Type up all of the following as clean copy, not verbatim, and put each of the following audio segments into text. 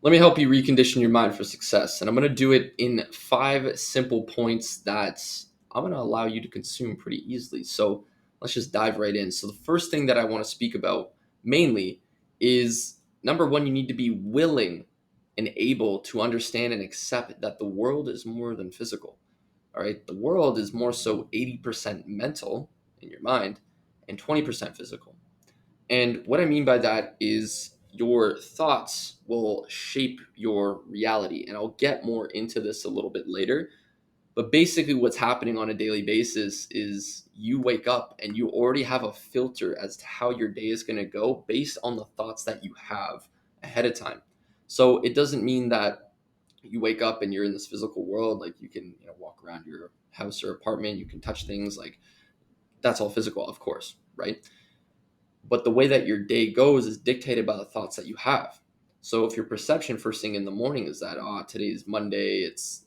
Let me help you recondition your mind for success. And I'm going to do it in 5 simple points that I'm going to allow you to consume pretty easily. So let's just dive right in. So, the first thing that I want to speak about mainly is number one, you need to be willing and able to understand and accept that the world is more than physical. All right. The world is more so 80% mental in your mind and 20% physical. And what I mean by that is your thoughts will shape your reality. And I'll get more into this a little bit later. But basically, what's happening on a daily basis is you wake up and you already have a filter as to how your day is going to go based on the thoughts that you have ahead of time. So it doesn't mean that you wake up and you're in this physical world, like you can, walk around your house or apartment, you can touch things, like that's all physical, of course, right? But the way that your day goes is dictated by the thoughts that you have. So if your perception first thing in the morning is that today's Monday, it's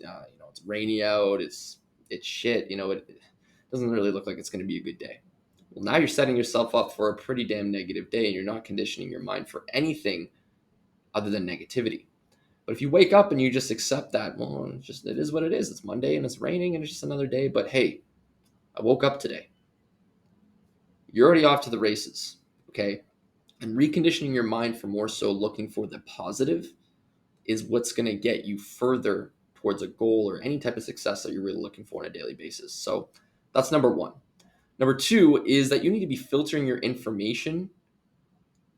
it's rainy out, it's shit, it doesn't really look like it's going to be a good day. Well, now you're setting yourself up for a pretty damn negative day, and you're not conditioning your mind for anything other than negativity. But if you wake up and you just accept that, well, it is what it is. It's Monday and it's raining and it's just another day. But hey, I woke up today. You're already off to the races. Okay. And reconditioning your mind for more so looking for the positive is what's going to get you further towards a goal or any type of success that you're really looking for on a daily basis. So that's number one. Number two is that you need to be filtering your information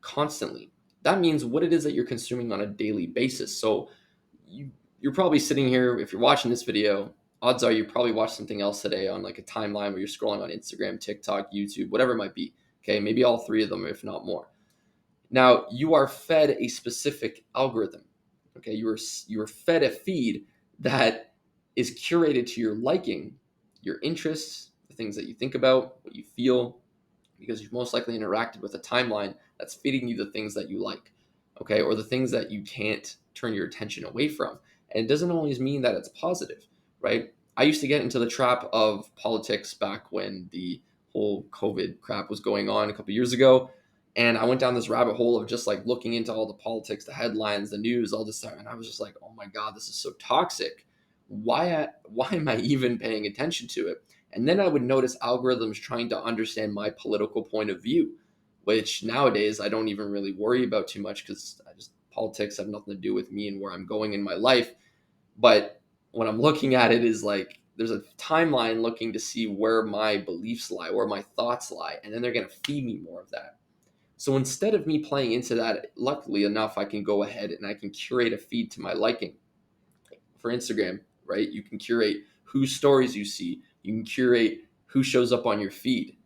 constantly. That means what it is that you're consuming on a daily basis. So you're probably sitting here, if you're watching this video, odds are you probably watched something else today on like a timeline where you're scrolling on Instagram, TikTok, YouTube, whatever it might be. Okay, maybe all three of them, if not more. Now, you are fed a specific algorithm. Okay, you are fed a feed that is curated to your liking, your interests, the things that you think about, what you feel, because you've most likely interacted with a timeline that's feeding you the things that you like, okay, or the things that you can't turn your attention away from. And it doesn't always mean that it's positive, right? I used to get into the trap of politics back when the whole COVID crap was going on a couple years ago. And I went down this rabbit hole of just like looking into all the politics, the headlines, the news, all this stuff. And I was just like, oh my God, this is so toxic. Why am I even paying attention to it? And then I would notice algorithms trying to understand my political point of view, which nowadays I don't even really worry about too much because politics have nothing to do with me and where I'm going in my life. But when I'm looking at it is like there's a timeline looking to see where my beliefs lie, where my thoughts lie, and then they're going to feed me more of that. So instead of me playing into that, luckily enough, I can go ahead and I can curate a feed to my liking. For Instagram, right? You can curate whose stories you see. You can curate who shows up on your feed.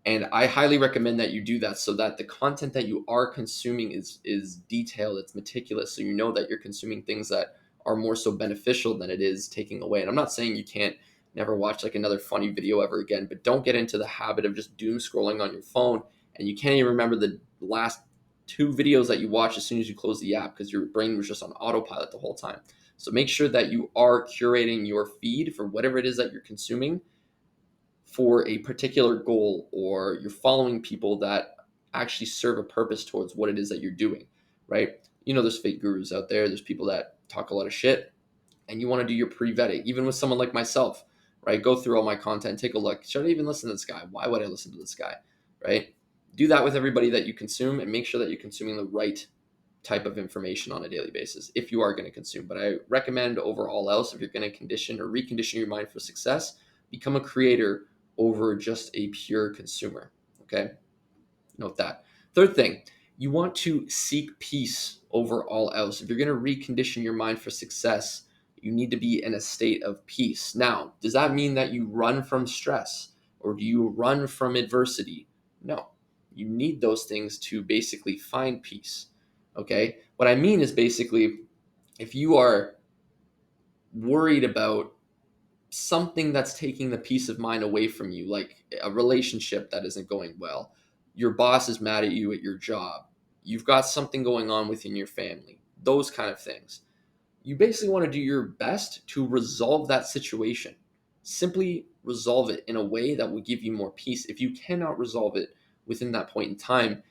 And I highly recommend that you do that so that the content that you are consuming is detailed, it's meticulous, so you know that you're consuming things that are more so beneficial than it is taking away. And I'm not saying you can't never watch like another funny video ever again, but don't get into the habit of just doom scrolling on your phone and you can't even remember the last two videos that you watched as soon as you close the app because your brain was just on autopilot the whole time. So make sure that you are curating your feed for whatever it is that you're consuming for a particular goal, or you're following people that actually serve a purpose towards what it is that you're doing, right? There's fake gurus out there. There's people that talk a lot of shit, and you want to do your pre-vetting, even with someone like myself, right? Go through all my content, take a look. Should I even listen to this guy? Why would I listen to this guy, right? Do that with everybody that you consume and make sure that you're consuming the right type of information on a daily basis if you are going to consume. But I recommend over all else, if you're going to condition or recondition your mind for success, become a creator over just a pure consumer. Okay. Note that. Third thing, you want to seek peace over all else. If you're going to recondition your mind for success, you need to be in a state of peace. Now, does that mean that you run from stress or do you run from adversity? No, you need those things to basically find peace. Okay. What I mean is basically if you are worried about something that's taking the peace of mind away from you, like a relationship that isn't going well, your boss is mad at you at your job, you've got something going on within your family, those kind of things. You basically want to do your best to resolve that situation. Simply resolve it in a way that will give you more peace. If you cannot resolve it within that point in time,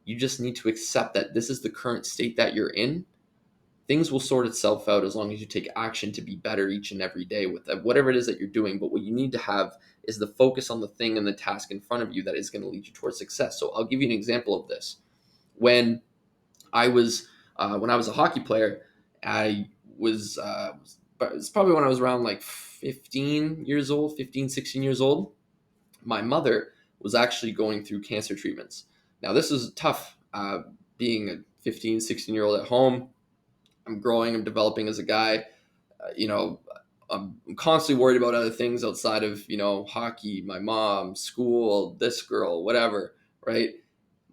you just need to accept that this is the current state that you're in. things will sort itself out as long as you take action to be better each and every day with whatever it is that you're doing. But what you need to have is the focus on the thing and the task in front of you that is going to lead you towards success. So I'll give you an example of this. When I was when I was a hockey player, I was but it's probably when I was around like 15 years old, 15, 16 years old. My mother was actually going through cancer treatments. Now, this is tough, being a 15, 16-year-old at home. I'm growing, I'm developing as a guy. You know, I'm constantly worried about other things outside of, hockey, my mom, school, this girl, whatever, right?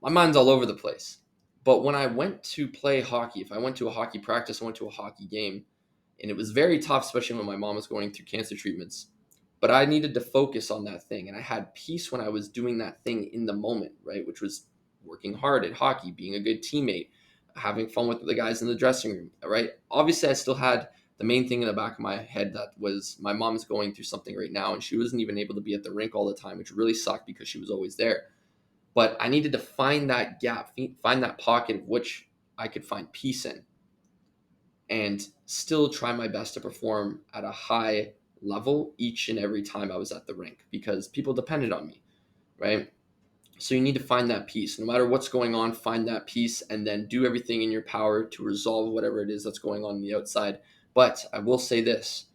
My mind's all over the place. But when I went to play hockey, if I went to a hockey practice, I went to a hockey game, and it was very tough, especially when my mom was going through cancer treatments. But I needed to focus on that thing, and I had peace when I was doing that thing in the moment, right? Which was working hard at hockey, being a good teammate, having fun with the guys in the dressing room, right? Obviously, I still had the main thing in the back of my head that was my mom's going through something right now, and she wasn't even able to be at the rink all the time, which really sucked because she was always there. But I needed to find that gap, find that pocket of which I could find peace in, and still try my best to perform at a high level each and every time I was at the rink because people depended on me, right? So you need to find that peace. No matter what's going on, find that peace and then do everything in your power to resolve whatever it is that's going on the outside. But I will say this,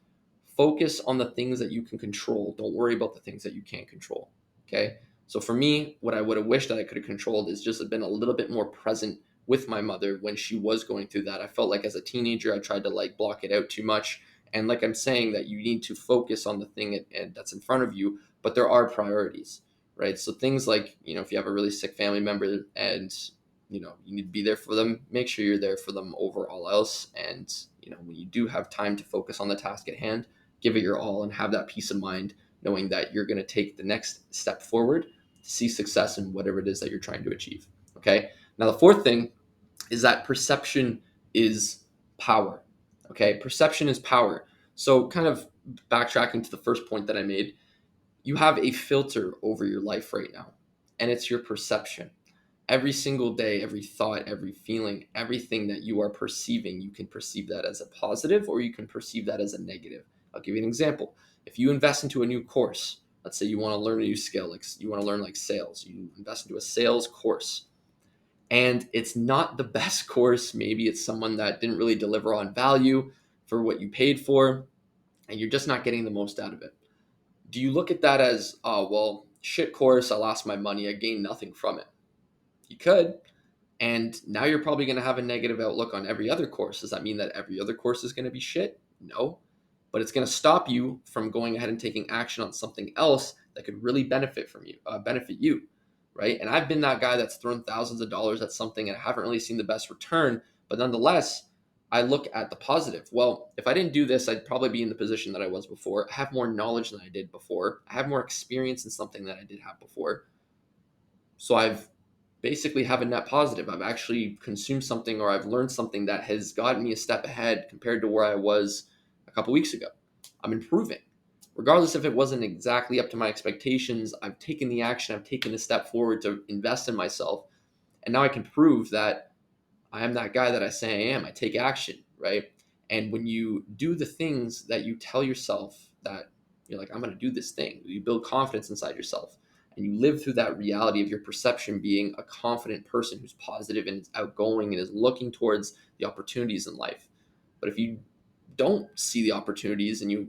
focus on the things that you can control. Don't worry about the things that you can't control. Okay. So for me, what I would have wished that I could have controlled is just been a little bit more present with my mother when she was going through that. I felt like as a teenager, I tried to like block it out too much. And like I'm saying, that you need to focus on the thing that's in front of you, but there are priorities, right? So things like, if you have a really sick family member and, you need to be there for them, make sure you're there for them over all else. And, when you do have time to focus on the task at hand, give it your all and have that peace of mind, knowing that you're going to take the next step forward to see success in whatever it is that you're trying to achieve. Okay. Now, the fourth thing is that perception is power. Okay. Perception is power. So, kind of backtracking to the first point that I made, you have a filter over your life right now, and it's your perception. Every single day, every thought, every feeling, everything that you are perceiving, you can perceive that as a positive or you can perceive that as a negative. I'll give you an example. If you invest into a new course, let's say you want to learn a new skill, like you want to learn like sales, you invest into a sales course, and it's not the best course. Maybe it's someone that didn't really deliver on value for what you paid for, and you're just not getting the most out of it. Do you look at that as, oh, well, shit course, I lost my money, I gained nothing from it? You could. And now you're probably going to have a negative outlook on every other course. Does that mean that every other course is going to be shit? No. But it's going to stop you from going ahead and taking action on something else that could really benefit you, right? And I've been that guy that's thrown thousands of dollars at something and I haven't really seen the best return. But nonetheless, I look at the positive. Well, if I didn't do this, I'd probably be in the position that I was before. I have more knowledge than I did before. I have more experience in something that I did have before. So I've basically have a net positive. I've actually consumed something or I've learned something that has gotten me a step ahead compared to where I was a couple weeks ago. I'm improving. Regardless if it wasn't exactly up to my expectations, I've taken the action, I've taken a step forward to invest in myself. And now I can prove that I am that guy that I say I am. I take action, right? And when you do the things that you tell yourself that you're like, I'm going to do this thing, you build confidence inside yourself and you live through that reality of your perception being a confident person who's positive and is outgoing and is looking towards the opportunities in life. But if you don't see the opportunities and you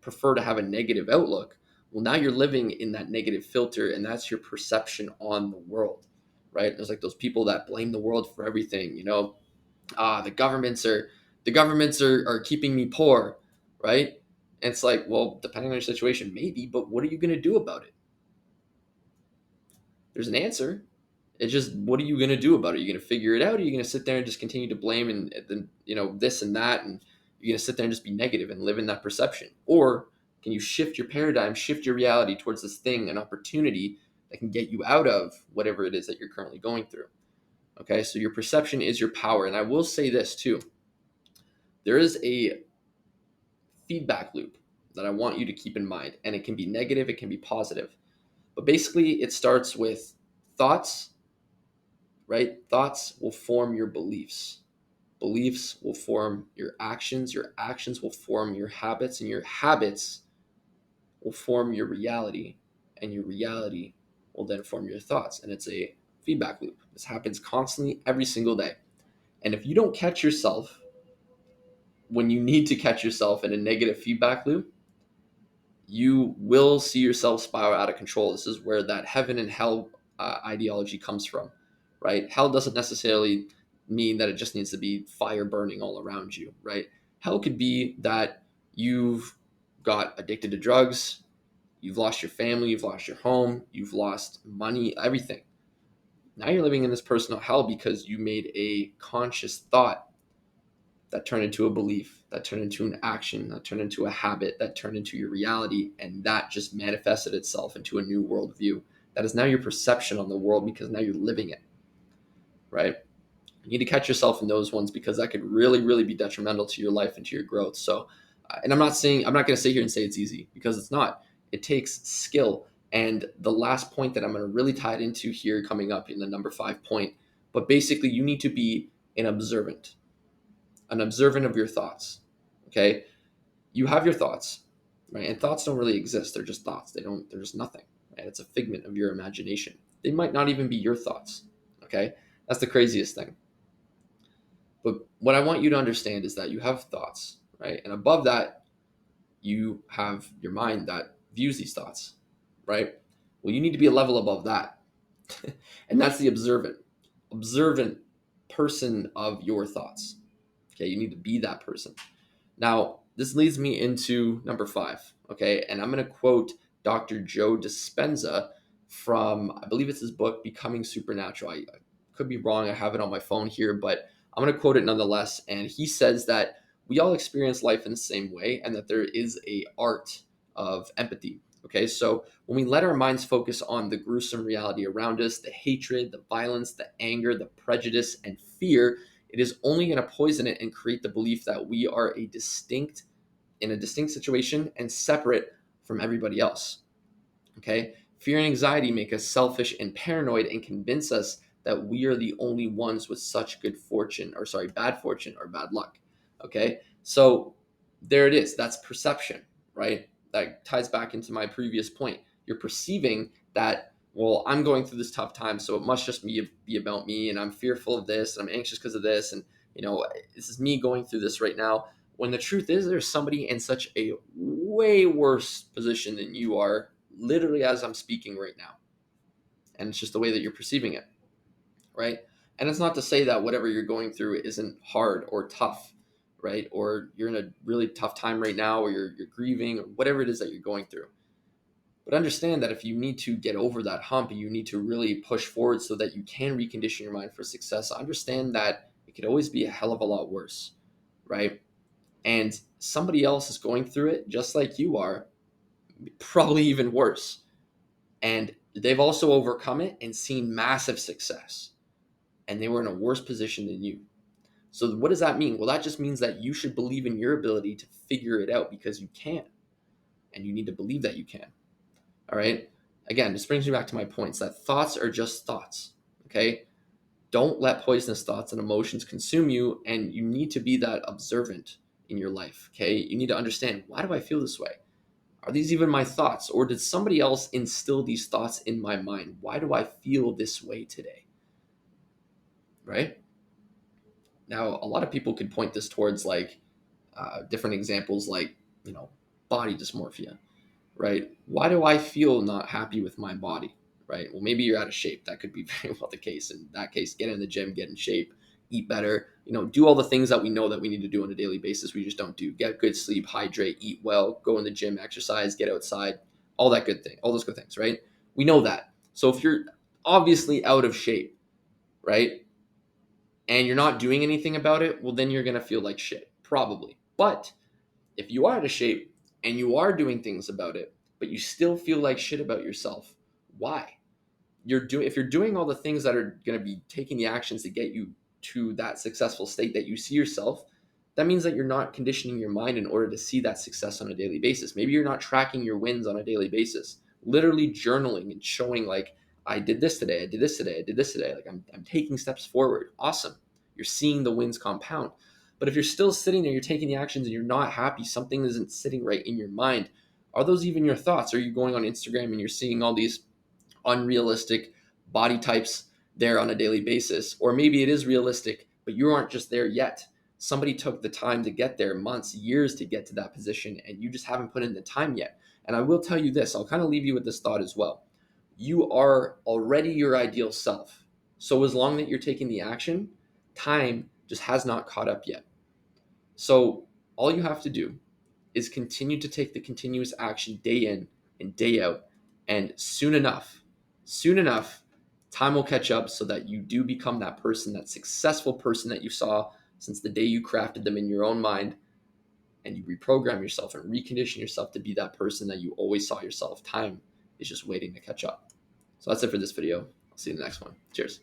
prefer to have a negative outlook, well, now you're living in that negative filter and that's your perception on the world, right? There's like those people that blame the world for everything, the governments are keeping me poor, right? And it's like, well, depending on your situation, maybe, but what are you going to do about it? There's an answer. It's just, what are you going to do about it? Are you going to figure it out? Or are you going to sit there and just continue to blame and then, this and that, and you're going to sit there and just be negative and live in that perception? Or can you shift your paradigm, shift your reality towards this thing, an opportunity that can get you out of whatever it is that you're currently going through? Okay, so your perception is your power. And I will say this too. There is a feedback loop that I want you to keep in mind. And it can be negative, it can be positive. But basically, it starts with thoughts, right? Thoughts will form your beliefs. Beliefs will form your actions will form your habits, and your habits will form your reality, and your reality will then form your thoughts. And it's a feedback loop. This happens constantly every single day. And if you don't catch yourself when you need to catch yourself in a negative feedback loop, you will see yourself spiral out of control. This is where that heaven and hell ideology comes from, right? Hell doesn't necessarily mean that it just needs to be fire burning all around you, right? Hell could be that you've got addicted to drugs, you've lost your family, you've lost your home, you've lost money, everything. Now you're living in this personal hell because you made a conscious thought that turned into a belief, that turned into an action, that turned into a habit, that turned into your reality, and that just manifested itself into a new worldview. That is now your perception on the world because now you're living it, right? You need to catch yourself in those ones because that could really, really be detrimental to your life and to your growth. So, and I'm not going to sit here and say it's easy because it's not. It takes skill. And the last point that I'm going to really tie it into here coming up in the number 5 point, but basically you need to be an observant of your thoughts. Okay. You have your thoughts, right? And thoughts don't really exist. They're just thoughts. They're just nothing. Right? It's a figment of your imagination. They might not even be your thoughts. Okay. That's the craziest thing. But what I want you to understand is that you have thoughts, right? And above that, you have your mind that views these thoughts, right? Well, you need to be a level above that. And that's the observant person of your thoughts. Okay. You need to be that person. Now, this leads me into number 5, okay? And I'm going to quote Dr. Joe Dispenza from, I believe it's his book, Becoming Supernatural. I could be wrong. I have it on my phone here, but I'm going to quote it nonetheless. And he says that we all experience life in the same way and that there is a art of empathy. Okay, so when we let our minds focus on the gruesome reality around us, the hatred, the violence, the anger, the prejudice, and fear, it is only going to poison it and create the belief that we are in a distinct situation and separate from everybody else. Okay? Fear and anxiety make us selfish and paranoid and convince us that we are the only ones with such bad fortune or bad luck. Okay? So there it is. That's perception, right? That ties back into my previous point. You're perceiving that, well, I'm going through this tough time, so it must just be about me, and I'm fearful of this, and I'm anxious because of this, and this is me going through this right now. When the truth is, there's somebody in such a way worse position than you are, literally as I'm speaking right now, and it's just the way that you're perceiving it, right? And it's not to say that whatever you're going through isn't hard or tough, right? Or you're in a really tough time right now, or you're grieving, or whatever it is that you're going through. But understand that if you need to get over that hump, you need to really push forward so that you can recondition your mind for success. Understand that it could always be a hell of a lot worse, right? And somebody else is going through it just like you are, probably even worse. And they've also overcome it and seen massive success. And they were in a worse position than you. So what does that mean? Well, that just means that you should believe in your ability to figure it out because you can. And you need to believe that you can. All right. Again, this brings me back to my points that thoughts are just thoughts. Okay. Don't let poisonous thoughts and emotions consume you. And you need to be that observant in your life. Okay. You need to understand, why do I feel this way? Are these even my thoughts? Or did somebody else instill these thoughts in my mind? Why do I feel this way today? Right. Now, a lot of people could point this towards different examples like, body dysmorphia. Right? Why do I feel not happy with my body? Right? Well, maybe you're out of shape. That could be very well the case. In that case, get in the gym, get in shape, eat better, do all the things that we know that we need to do on a daily basis. We just don't do. Get good sleep, hydrate, eat well, go in the gym, exercise, get outside, all those good things, right? We know that. So if you're obviously out of shape, right? And you're not doing anything about it, well, then you're going to feel like shit, probably. But if you are out of shape and you are doing things about it, but you still feel like shit about yourself, why? If you're doing all the things that are going to be taking the actions to get you to that successful state that you see yourself, that means that you're not conditioning your mind in order to see that success on a daily basis. Maybe you're not tracking your wins on a daily basis, literally journaling and showing like, I did this today, I did this today, I did this today. Like I'm taking steps forward. Awesome. You're seeing the wins compound. But if you're still sitting there, you're taking the actions and you're not happy, something isn't sitting right in your mind. Are those even your thoughts? Are you going on Instagram and you're seeing all these unrealistic body types there on a daily basis? Or maybe it is realistic, but you aren't just there yet. Somebody took the time to get there, months, years to get to that position, and you just haven't put in the time yet. And I will tell you this, I'll kind of leave you with this thought as well. You are already your ideal self. So as long that you're taking the action, time just has not caught up yet. So all you have to do is continue to take the continuous action day in and day out. And soon enough, time will catch up so that you do become that person, that successful person that you saw since the day you crafted them in your own mind, and you reprogram yourself and recondition yourself to be that person that you always saw yourself. Time is just waiting to catch up. So that's it for this video. I'll see you in the next one. Cheers.